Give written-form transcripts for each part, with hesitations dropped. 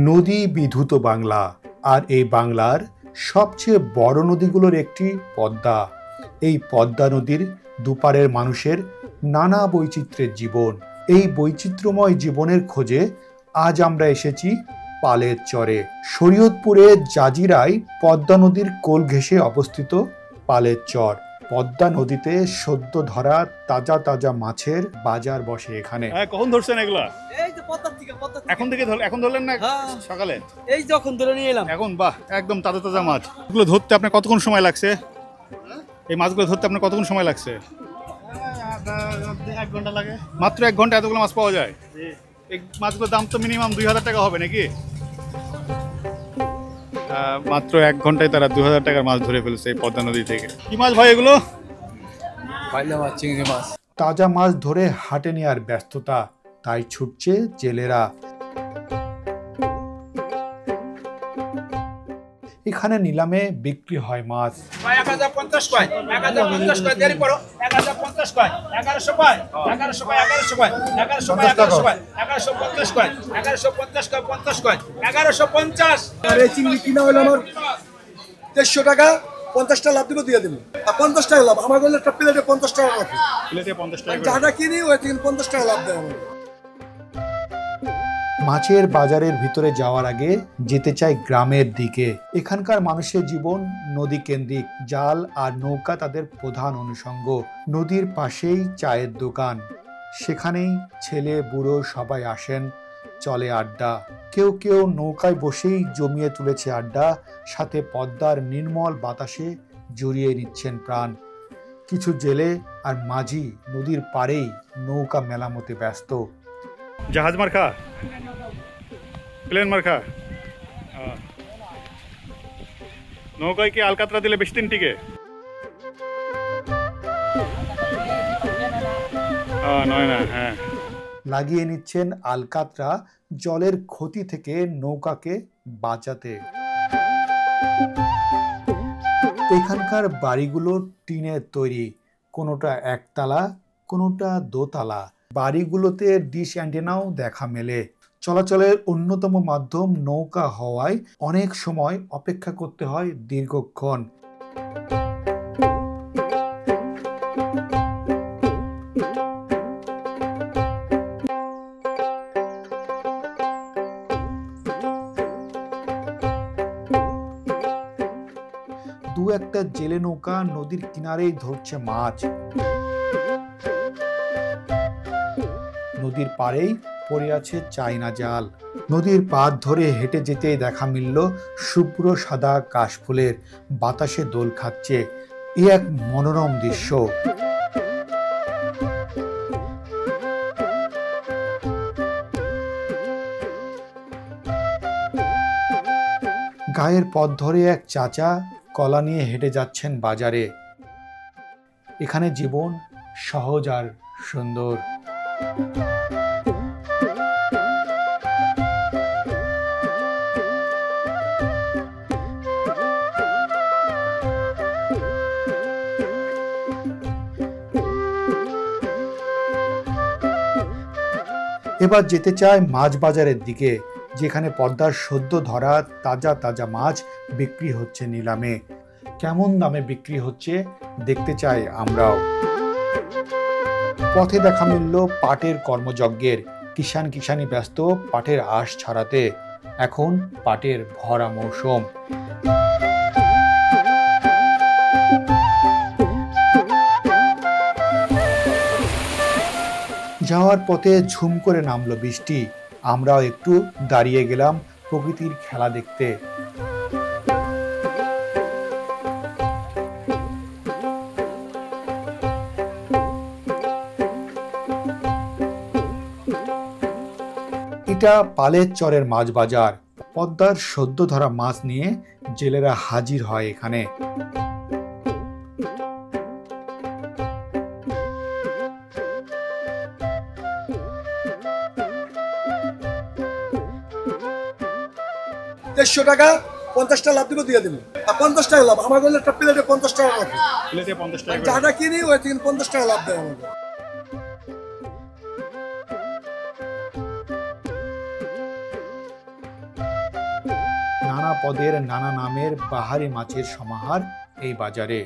নদী বিধুত বাংলা, আর এই বাংলার সবচেয়ে বড় নদীগুলোর একটি পদ্মা। এই পদ্মা নদীর দুপারের মানুষের নানা বৈচিত্র্যের জীবন। এই বৈচিত্র্যময় জীবনের খোঁজে আজ আমরা এসেছি পালের চরে। শরীয়তপুরের জাজিরায় পদ্মা নদীর কোল ঘেঁষে অবস্থিত পালের চর। পদ্মা নদীতে সদ্য ধরা তাজা তাজা মাছের বাজার বসে এখানে। কখন ধরছেন এগুলা? এই তো পদ্মা থেকে এখন ধরলেন না? সকালে এই যখন ধরে নিয়ে এলাম এখন। বাহ, একদম তাজা তাজা মাছ। এগুলো ধরতে আপনার কতক্ষণ সময় লাগছে? এই মাছগুলো ধরতে আপনার কতক্ষণ সময় লাগছে? 1 ঘন্টা লাগে। মাত্র 1 ঘন্টা এতগুলো মাছ পাওয়া যায়? এই মাছগুলোর দাম তো মিনিমাম 2000 টাকা হবে নাকি? মাত্র 1 ঘন্টায় তারা 2000 টাকার মাছ ধরে ফেলছে এই পদ্মা নদী থেকে। কি মাছ ভাই এগুলো? পাইলা মাছ, চিংড়ি মাছ। তাজা মাছ ধরে হাটে নেওয়ার ব্যস্ততা, তাই ছুটছে জেলেরা। এখানে নিলামে বিক্রি হয় মাছ। 1050 কয়, 1050 কয়, দেরি করো। 1050 কয়, 1100 কয়, 1100 কয়, 1100 কয়, 1100 কয়, 1100 কয়, 1150 কয়, 1150 কয়, 50 কয়, 1150। আর এই চিংড়ি কিনা হলো আমার 150 টাকা, 50টা লাভ দিব, দিয়ে দেবো। আর 50 টাকা লাভ আমার বললে একটা প্লেটে 50 টাকা লাভ। প্লেটে 50 টাকা। যাটা কিনি ওই থেকে 50 টাকা লাভ দেয় আমার। মাছের বাজারের ভিতরে যাওয়ার আগে যেতে চাই গ্রামের দিকে। এখানকার মানুষের জীবন নদী কেন্দ্রিক। জাল আর নৌকা তাদের প্রধান অনুষঙ্গ। নদীর পাশেই চায়ের দোকান, সেখানেই ছেলে বুড়ো সবাই আসেন, চলে আড্ডা। কেউ কেউ নৌকায় বসেই জমিয়ে তুলেছে আড্ডা, সাথে পদ্মার নির্মল বাতাসে জড়িয়ে নিচ্ছেন প্রাণ। কিছু জেলে আর মাঝি নদীর পাড়েই নৌকা মেরামতে ব্যস্ত। জাহাজ মার্কা, প্লেন মার্কা। নৌকায় কি আলকাতরা দিলে বেশি দিন টিকে? নয় না। হ্যাঁ, লাগিয়ে নিচ্ছেন আলকাতরা জলের ক্ষতি থেকে নৌকাকে বাঁচাতে। এখানকার বাড়িগুলো টিনের তৈরি, কোনোটা একতলা, কোনোটা দোতলা। বাড়িগুলোতে ডিশ অ্যান্টেনাও দেখা মেলে। চলাচলের অন্যতম মাধ্যম নৌকা হওয়ায় অনেক সময় অপেক্ষা করতে হয় দীর্ঘক্ষণ। দু একটা জেলে নৌকা নদীর কিনারেই ধরছে মাছ। নদীর পাড়েই পড়ে আছে চায়না জাল। নদীর পাড় ধরে হেঁটে যেতেই দেখা মিলল শুভ্র সাদা কাশফুলের, বাতাসে দোল খাচ্ছে। এ এক মনোরম দৃশ্য। গায়ের পথ ধরে এক চাচা কলা নিয়ে হেঁটে যাচ্ছেন বাজারে। এখানে জীবন সহজ আর সুন্দর। এবার যেতে চায় মাছ বাজারের দিকে, যেখানে পদ্মার সদ্য ধরা তাজা তাজা মাছ বিক্রি হচ্ছে নিলামে। কেমন দামে বিক্রি হচ্ছে দেখতে চাই আমরাও। পথে দেখা মিলল পাটের কর্মযজ্ঞের। কিষানি ব্যস্ত পাটের আঁশ ছাড়াতে। এখন পাটের ভরা মৌসুম। যাওয়ার পথে ঝুম করে নামলো বৃষ্টি। আমরাও একটু দাঁড়িয়ে গেলাম প্রকৃতির খেলা দেখতে। এটা পালের চরের মাছ বাজার। পদ্মার সদ্য ধরা মাছ নিয়ে জেলেরা হাজির হয় এখানে। টাকা 50টা লাভ দিব, দিয়ে দেবো। আর 50 টাকা লাভ আমার বললে একটা প্লেটে 50 টাকা লাভ। প্লেটে 50 টাকা। যাটা কিনি ওই থেকে 50 টাকা লাভ দেয় আমাকে। নানা পদের নানা নামের বাহারি মাছের সমাহার এই বাজারে।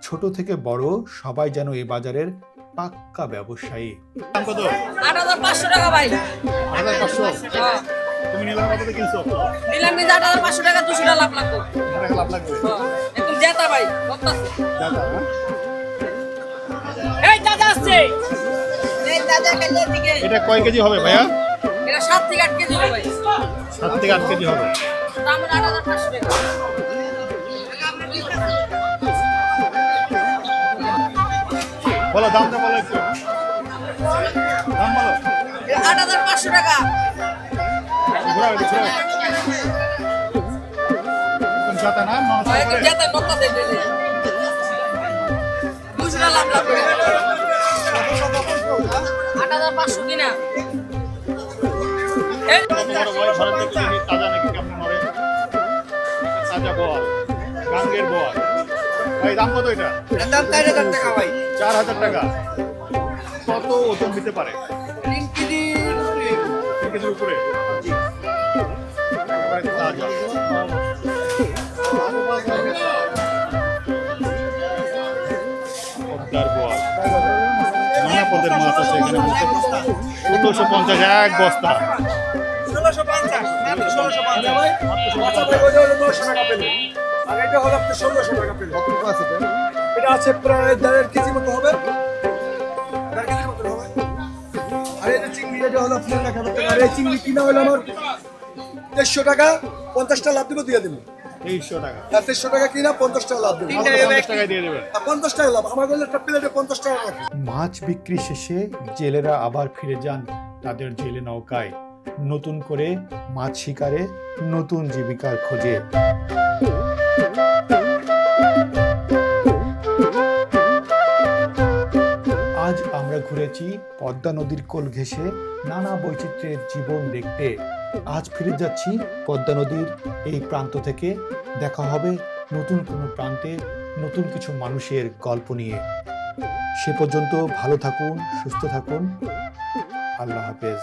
ছোট থেকে বড় সবাই যেন এই বাজারের পাক্কা ব্যবসায়ী। দাম কত? ৮৫০০ টাকা ভাই। ৮৫০০? হ্যাঁ। তুমি নিলাম কত কিনছো? নিলাম কিন্তু ৮৫০০ টাকা ২০০ টাকা লাভ লাগবে। টাকা লাভ লাগবে। একদম জেতা ভাই, বলতাছি। দাদা, এই দাদা আসছে। এই দাদা কাছে দিকে। এটা কয় কেজি হবে ভাইয়া? এটা ৭ থেকে ৮ কেজি হবে ভাই। ৭ থেকে ৮ কেজি হবে। দাম ৮৫০০ টাকা। বলো দামটা বলো একটু। দাম বলো। এটা ৮৫০০ টাকা। ঘোরাও একটু, ঘোরাও। কোন জাতা না? নমস্কার একদম করে। জেতা বলতাছি। ২০০ টাকা লাভ লাগবে। ৮৫০০ কিনা। এই কত বড় বয় ঘরের থেকে দেখি তাজা নাকি কেমন মরে? তাজা বোয়াল, গাঙ্গের বোয়াল। ভাই দাম কত এটা? দাম ৪০০০ টাকা ভাই। ৪,০০০ টাকা। কত ওজন দিতে পারে? ৩ কেজি। ৩ কেজির উপরে? একেবারে তাজা। পদ্মার বোয়াল। নানা পদের মাছ আছে এখানে। ১৪৫০ এক বস্তা। ১৬৫০ মাত্র ১৬৫০ ভাই। আচ্ছা ভাই, ওইটা হলো 900 টাকা পেলে। আর এটা হলো আপনি 1600 টাকা পেলে। কতটুকু আছে এটা? এটা আছে প্রায় 1.5 কেজি মতো হবে। 1.5 কেজির মতো হবে। আর এই যে চিংড়ি, এটা হলো আপনার 1000 টাকা। আর এই চিংড়ি কিনা হলো আমার 2300 টাকা, 50 টাকা লাভ দিব দিয়ে দেবো। ২৩০০ টাকা। আর 2300 টাকা কিনা 50 টাকা লাভ দেবো। ৫০ টাকায় দিয়ে দেবেন। আর 50 টাকা লাভ। আমার বললে একটা প্লেটে 50 টাকা লাভ। মাছ বিক্রি শেষে জেলেরা আবার ফিরে যান তাদের জেলে নৌকায়, নতুন করে মাছ শিকারে, নতুন জীবিকার খোঁজে। আজ আমরা ঘুরেছি পদ্মা নদীর কোল ঘেঁষে নানা বৈচিত্র্যের জীবন দেখতে। আজ ফিরে যাচ্ছি পদ্মা নদীর এই প্রান্ত থেকে। দেখা হবে নতুন কোনো প্রান্তে, নতুন কিছু মানুষের গল্প নিয়ে। সে পর্যন্ত ভালো থাকুন, সুস্থ থাকুন। আল্লাহ হাফেজ।